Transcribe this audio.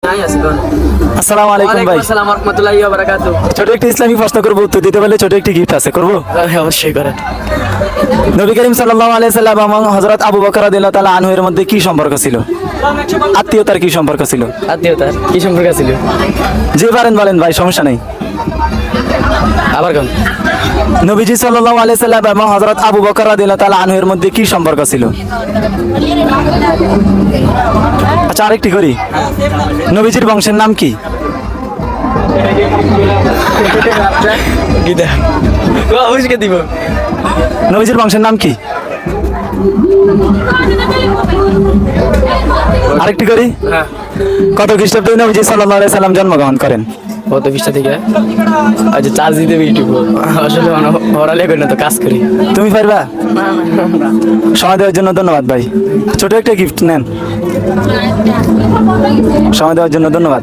আসসালামু আলাইকুম ভাই। আসসালামু রাহমাতুল্লাহি ওয়া বারাকাতুহু। ছোট একটি ইসলামী প্রশ্ন করবো, উত্তর দিতে পারলে ছোট একটি গিফট আছে, করবো? অবশ্যই করেন। নবী করিম সাল্লাল্লাহু আলাইহি সাল্লাম এবং হযরত আবু বকর রাদিয়াল্লাহু তাআলা আনহু এর মধ্যে কি সম্পর্ক ছিল? আত্মীয়তার কি সম্পর্ক ছিল? আত্মীয়তার কি সম্পর্ক ছিল? যে পারেন বলেন ভাই, সমস্যা নেই। আবার কোন? নবীজি সাল্লাল্লাহু আলাইহি সাল্লাম এবং হযরত আবু বকর রাদিয়াল্লাহু তাআলা আনহু এর মধ্যে কি সম্পর্ক ছিল? আচ্ছা, আরেকটি করি। নবীজির বংশের নাম কি? গীতা অবশ্যই দিব। নবীজির বংশের নাম কি? আরেকটি করি। হ্যাঁ, কত খ্রিস্টাব্দে নবীজি সাল্লাল্লাহু আলাইহি সাল্লাম জন্মগ্রহণ করেন? কত পৃষ্ঠা থেকে? আচ্ছা, চার্জ দিতে ইউটিউব আসলে পড়ালে করি না, তো কাজ করি। তুমি পারবা? সময় দেওয়ার জন্য ধন্যবাদ ভাই। ছোট একটা গিফট নেন। সময় দেওয়ার জন্য ধন্যবাদ।